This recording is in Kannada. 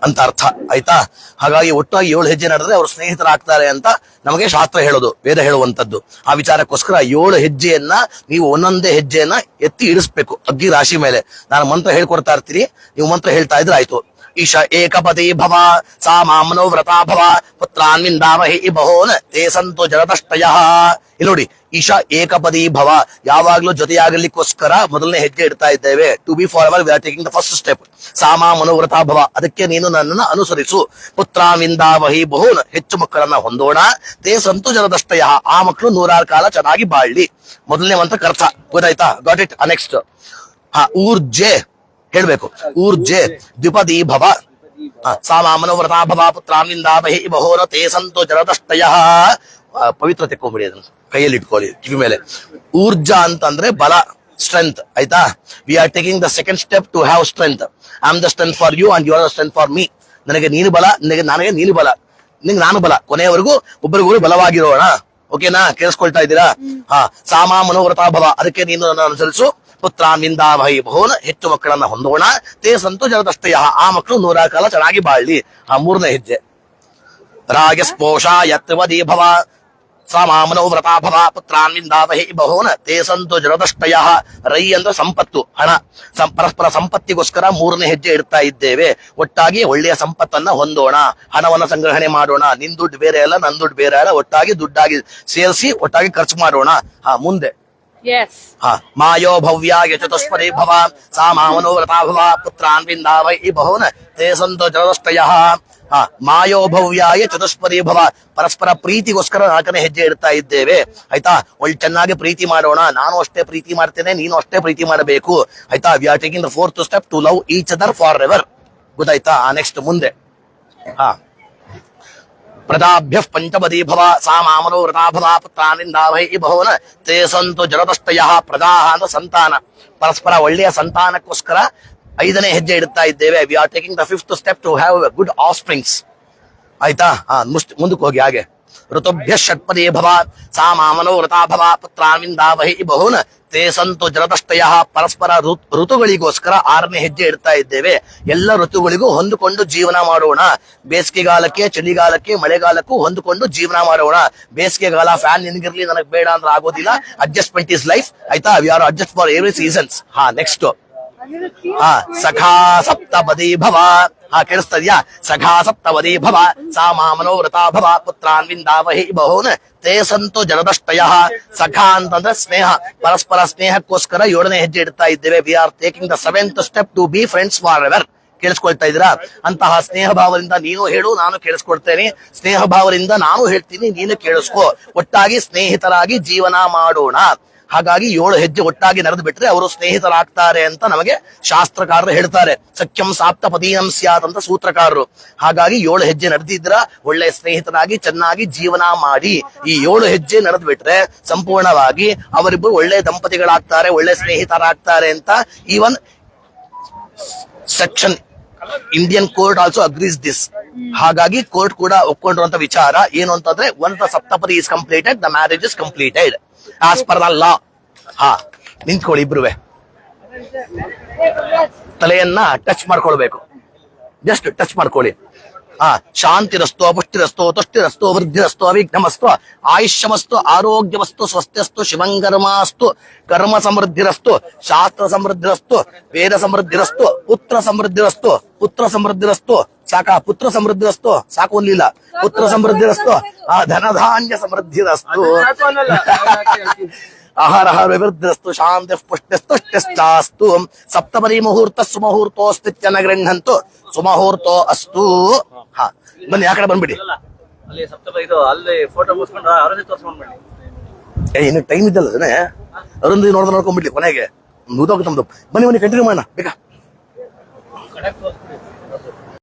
ಅಂತ ಅರ್ಥ ಆಯ್ತಾ. ಹಾಗಾಗಿ ಒಟ್ಟಾಗಿ 7 ಹೆಜ್ಜೆ ನಡೆದ್ರೆ ಅವರು ಸ್ನೇಹಿತರಾಗ್ತಾರೆ ಅಂತ ನಮಗೆ ಶಾಸ್ತ್ರ ಹೇಳೋದು, ವೇದ ಹೇಳುವಂತದ್ದು. ಆ ವಿಚಾರಕ್ಕೋಸ್ಕರ 7 ಹೆಜ್ಜೆಯನ್ನ ನೀವು ಒಂದೊಂದೇ ಹೆಜ್ಜೆಯನ್ನ ಎತ್ತಿ ಇಡಿಸ್ಬೇಕು ಅಗ್ಗಿ ರಾಶಿ ಮೇಲೆ. ನಾನು ಮಂತ್ರ ಹೇಳ್ಕೊಡ್ತಾ ಇರ್ತೀನಿ, ನೀವು ಮಂತ್ರ ಹೇಳ್ತಾ ಇದ್ರೆ ಆಯ್ತು. ಈಶ ಏಕಪದಿ ಭವ ಸಾ ಮಾಮನೋ ವ್ರತಾ ಭವ ಪುತ್ರಾನ್ವಿಂದಾಮಹಿ ಬಹೋನ್ ತೇ ಸಂತು ಜರತಷ್ಟಯ. ಇಲ್ಲಿ ನೋಡಿ, ಈಶಾ ಏಕಪದಿ ಭವ, ಯಾವಾಗ್ಲೂ ಜೊತೆಯಾಗಲಿಕ್ಕೋಸ್ಕರ ಮೊದಲನೇ ಹೆಜ್ಜೆ ಇಡ್ತಾ ಇದ್ದೇವೆ. To be forever we are taking the first step. ಸಾಮಾ ಮನೋವ್ರತಾ ಭವ, ಅದಕ್ಕೆ ನೀನು ನನ್ನನ್ನು ಅನುಸರಿಸು. ಪುತ್ರಾನ್ವಿಂದಾಮಹಿ ಬಹೋನ್, ಹೆಚ್ಚು ಮಕ್ಕಳನ್ನ ಹೊಂದೋಣ. ತೇ ಸಂತು ಜರತಷ್ಟಯ, ಆ ಮಕ್ಕಳು 100 ಕಾಲ ಚೆನ್ನಾಗಿ ಬಾಳ್ಲಿ. ಮೊದಲನೇ ಮಂತ್ರ ಕರ್ತ, ಗೊತ್ತಾಯ್ತಾ? Got it. ನೆಕ್ಸ್ಟ್ ಊರ್ಜೆ ಹೇಳ್ಬೇಕು. ಊರ್ಜೆ ದ್ವಿಪದಿ ಭವ ಸಾಮಾ ಮನೋವ್ರತಾ ಭವ ಪುತ್ರಾನ್ವಿಂದಾಮಹಿ ಬಹೋನ ತೇ ಸಂತು ಜರತಷ್ಟಯ. ಪವಿತ್ರ ತೆಕ್ಕೊಂಬಿಡಿ, ಅದನ್ನು ಕೈಯಲ್ಲಿ ಇಟ್ಕೊಳ್ಳಿ ಕಿವಿ ಮೇಲೆ. ಊರ್ಜಾ ಅಂತಂದ್ರೆ ಬಲ, ಸ್ಟ್ರೆಂತ್ ಆಯ್ತಾ. We are taking the second step to have strength. I am the strength for you and you are the strength for me. ನನಗೆ ನೀನು ಬಲ, ನನಗೆ ನೀನು ಬಲ, ನಿಂಗೆ ನಾನು ಬಲ. ಕೊನೆಯವರೆಗೂ ಒಬ್ಬರಿಗೊಬ್ಬರು ಬಲವಾಗಿರೋಣ. ಓಕೆನಾ? ಕೇಳಿಸ್ಕೊಳ್ತಾ ಇದ್ದೀರಾ? ಸಾಮಾ ಮನೋವ್ರತಾ ಭವ, ಅದಕ್ಕೆ ನೀನು ನನ್ನ ಅನುಸರಿಸು. ಪುತ್ರಾನ್ವಿಂದಾಮಹಿ ಬಹೋನ್, ಹೆಚ್ಚು ಮಕ್ಕಳನ್ನ ಹೊಂದೋಣ. ತೇ ಸಂತು ಜರತಷ್ಟಯ, ಆ ಮಕ್ಕಳು 100 ಕಾಲ ಚೆನ್ನಾಗಿ ಬಾಳ್ಲಿ. ಮೂರನೇ ಹೆಜ್ಜೆ ರಾಗಸ್ಪೋಷ ಯತ್ವದಿ ಭವ ಸಾಮಾ ಮನೋವ್ರತಾ ಭವ ಪುತ್ರಾನ್ವಿಂದಾಮಹಿ ಬಹೋನ್ ತೇ ಸಂತು ಜರತಷ್ಟಯ. ರೈ ಅಂದ್ರೆ ಸಂಪತ್ತು, ಹಣ. ಪರಸ್ಪರ ಸಂಪತ್ತಿಗೋಸ್ಕರ 3ನೇ ಹೆಜ್ಜೆ ಇಡ್ತಾ ಇದ್ದೇವೆ. ಒಟ್ಟಾಗಿ ಒಳ್ಳೆಯ ಸಂಪತ್ತನ್ನ ಹೊಂದೋಣ, ಹಣವನ್ನ ಸಂಗ್ರಹಣೆ ಮಾಡೋಣ. ನಿನ್ ದುಡ್ಡು ಬೇರೆ ಅಲ್ಲ, ನನ್ ದುಡ್ಡು ಬೇರೆ ಅಲ್ಲ, ಒಟ್ಟಾಗಿ ದುಡ್ಡಾಗಿ ಸೇರಿಸಿ ಒಟ್ಟಾಗಿ ಖರ್ಚು ಮಾಡೋಣ. ಮುಂದೆ ಮಾಯೋ ಭವ್ಯಾಯ ಚತುಷ್ಪದಿ ಭವ ಸಾಮಾ ಮನೋವ್ರತಾ ಭವ ಪುತ್ರಾನ್ವಿಂದಾಮಹಿ ಬಹೋನ್ ತೇ ಸಂತು ಜರತಷ್ಟಯ. ಮಾಯೋ ಭವ್ಯಾಯ ಚತುಷ್ಪದಿ ಭವ, ಪರಸ್ಪರ ಪ್ರೀತಿಗೋಸ್ಕರ 4ನೇ ಹೆಜ್ಜೆ ಇಡ್ತಾ ಇದ್ದೇವೆ. ಆಯ್ತಾ? ಒಳ್ಳೆ ಚೆನ್ನಾಗಿ ಪ್ರೀತಿ ಮಾಡೋಣ. ನಾನು ಅಷ್ಟೇ ಪ್ರೀತಿ ಮಾಡ್ತೇನೆ, ನೀನು ಅಷ್ಟೇ ಪ್ರೀತಿ ಮಾಡಬೇಕು. ಆಯ್ತಾ? We are taking the 4th step to love each other forever ಎವರ್. ಗೊತ್ತಾಯ್ತಾ? ನೆಕ್ಸ್ಟ್ ಮುಂದೆ ಪ್ರಜಾಭ್ಯ ಪಂಚಪದಿ ಭವ ಸಾಮಾ ಮನೋವ್ರತಾ ಭವ ಪುತ್ರಾನ್ವಿಂದಾಮಹಿ ಬಹೋನ್ ತೇ ಸಂತು ಜರತಷ್ಟಯ. ಪ್ರಜಾ ಅಂದ್ರೆ ಸಂತಾನ, ಪರಸ್ಪರ ಒಳ್ಳೆಯ ಸಂತಾನಕ್ಕೋಸ್ಕರ 5ನೇ ಹೆಜ್ಜೆ ಇಡ್ತಾ ಇದ್ದೇವೆ. We are taking the 5th step to have good offsprings. ಆಯ್ತಾ? ಮುಂದಕ್ಕೆ ಹೋಗಿ ಹಾಗೆ. ಋತುಭ್ಯ ಷಟ್ಪದಿ ಭವ ಸಾಮಾ ಮನೋವ್ರತಾ ಭವ ಪುತ್ರಾನ್ವಿಂದಾಮಹಿ ಬಹೋನ್ ತೇ ಸಂತು ಜರತಷ್ಟಯ. ಪರಸ್ಪರ ಋತುಗಳಿಗೋಸ್ಕರ 6ನೇ ಹೆಜ್ಜೆ ಇಡ್ತಾ ಇದ್ದೇವೆ. ಎಲ್ಲ ಋತುಗಳಿಗೂ ಹೊಂದಿಕೊಂಡು ಜೀವನ ಮಾಡೋಣ. ಬೇಸಿಗೆಗಾಲಕ್ಕೆ, ಚಳಿಗಾಲಕ್ಕೆ, ಮಳೆಗಾಲಕ್ಕೂ ಹೊಂದಿಕೊಂಡು ಜೀವನ ಮಾಡೋಣ. ಬೇಸಿಗೆಗಾಲ ಫ್ಯಾನ್ ನಿನಗಿರ್ಲಿ, ನನಗೆ ಬೇಡ ಅಂದ್ರೆ ಆಗೋದಿಲ್ಲ. Adjustment is life. ಆಯ್ತಾ? We are adjust for every seasons. Next ಸಖಾ ಸಪ್ತಪದಿ ಭವ. ಕೇಳಿಸ್ತಾ ಇದೆಯಾ? ಸಖಾ ಸಪ್ತಪದಿ ಭವ ಸಾಮಾ ಮನೋವ್ರತಾ ಭವ ಪುತ್ರಾನ್ವಿಂದಾಮಹಿ ಬಹೋನ್ ತೇ ಸಂತು ಜರತಷ್ಟಯ. ಸಖಾ ಅಂತಂದ್ರೆ ಸ್ನೇಹ, ಪರಸ್ಪರ ಸ್ನೇಹಕ್ಕೋಸ್ಕರ 7ನೇ ಹೆಜ್ಜೆ ಇಡ್ತಾ ಇದ್ದೇವೆ. We are taking the 7th step to be friends forever. ಕೇಳಿಸ್ಕೊಳ್ತಾ ಇದ್ದೀರಾ? ಅಂತಹ ಸ್ನೇಹ ಭಾವದಿಂದ ನೀನು ಹೇಳು, ನಾನು ಕೇಳಿಸ್ಕೊಳ್ತೇನೆ. ಸ್ನೇಹ ಭಾವದಿಂದ ನಾನು ಹೇಳ್ತೀನಿ, ನೀನು ಕೇಳಿಸ್ಕೊ. ಒಟ್ಟಾಗಿ ಸ್ನೇಹಿತರಾಗಿ ಜೀವನ ಮಾಡೋಣ. ಹಾಗಾಗಿ 7 ಹೆಜ್ಜೆ ಒಟ್ಟಾಗಿ ನಡೆದು ಬಿಟ್ರೆ ಅವರು ಸ್ನೇಹಿತರಾಗ್ತಾರೆ ಅಂತ ನಮಗೆ ಶಾಸ್ತ್ರಕಾರರು ಹೇಳ್ತಾರೆ. ಸಖ್ಯಂ ಸಾಪ್ತಪದೀನಂ ಸ್ಯಾತ್ ಅಂತ ಸೂತ್ರಕಾರರು. ಹಾಗಾಗಿ 7 ಹೆಜ್ಜೆ ನಡೆದಿದ್ರ ಒಳ್ಳೆ ಸ್ನೇಹಿತರಾಗಿ ಚೆನ್ನಾಗಿ ಜೀವನ ಮಾಡಿ. ಈ 7 ಹೆಜ್ಜೆ ನಡೆದು ಬಿಟ್ರೆ ಸಂಪೂರ್ಣವಾಗಿ ಅವರಿಬ್ಬರು ಒಳ್ಳೆ ದಂಪತಿಗಳಾಗ್ತಾರೆ, ಒಳ್ಳೆ ಸ್ನೇಹಿತರಾಗ್ತಾರೆ ಅಂತ even section Indian court also agrees this. ಹಾಗಾಗಿ ಕೋರ್ಟ್ ಕೂಡ ಒಪ್ಕೊಂಡಿರುವಂತ ವಿಚಾರ ಏನು ಅಂತಂದ್ರೆ, once the Saptapadi is completed, the marriage is completed as per the law. ನಿಂತ್ಕೊಳ್ಳಿ ಇಬ್ರುವೆ. ತಲೆಯನ್ನ ಟಚ್ ಮಾಡ್ಕೊಳ್ಬೇಕು, ಜಸ್ಟ್ ಟಚ್ ಮಾಡ್ಕೊಳ್ಳಿ. ಶಾಂತಿರಸ್ತು, ಪುಷ್ಟಿರಸ್ತು, ತುಷ್ಟಿರಸ್ತು, ವೃದ್ಧಿರಸ್ತು, ಅವಿಘ್ನಮಸ್ತು, ಆಯುಷ್ಯಮಸ್ತು, ಆರೋಗ್ಯವಸ್ತು, ಸ್ವಸ್ತ್ಯಸ್ತು, ಶಿವಂಗರ್ಮಾಸ್ತು, ಕರ್ಮ ಸಮೃದ್ಧಿರಸ್ತು, ಶಾಸ್ತ್ರ ಸಮೃದ್ಧಿರಸ್ತು, ವೇದ ಸಮೃದ್ಧಿರಸ್ತು, ಪುತ್ರ ಸಮೃದ್ಧಿರಸ್ತು. ಪುತ್ರ ಸಮೃದ್ಧಿರಸ್ತು ಸಾಕಾ? ಪುತ್ರ ಸಮೃದ್ಧಿರಸ್ತು ಸಾಕು ಅನ್ಲಿಲ್ಲ. ಪುತ್ರ ಸಮೃದ್ಧಿರಸ್ತು, ಧನಧಾನ್ಯ ಸಮೃದ್ಧಿರಸ್ತು, ಆಹಾರ ವಿವೃದ್ಧಿರಸ್ತು, ಶಾಂತಿ ಪುಷ್ಟಿಸ್ತುಷ್ಟಿಶ್ಚಾಸ್ತು. ಸಪ್ತಪದಿ ಮುಹೂರ್ತ ಸುಮುಹೂರ್ತೋಸ್ತಿತ್ಯನ ಗೃಹಂತು ಸುಮುಹೂರ್ತೋ ಅಸ್ತು. ಬನ್ನಿ ಆ ಕಡೆ ಬಂದ್ಬಿಡಿ. ಇನ್ನು ಟೈಮ್ ಇದ್ದಲ್ಲ ಅದನ್ನೇ ಅರುಂಧತಿ ನೋಡ್ಕೊಂಡ್ಬಿಡ್ಲಿ ಕೊನೆಗೆ ಮುಗಿದೋಗುತ್ತೆ ನಮ್ದು. ಬನ್ನಿ ಕಂಟಿನ್ಯೂ ಮಾಡೋಣ ಬೇಕಾ?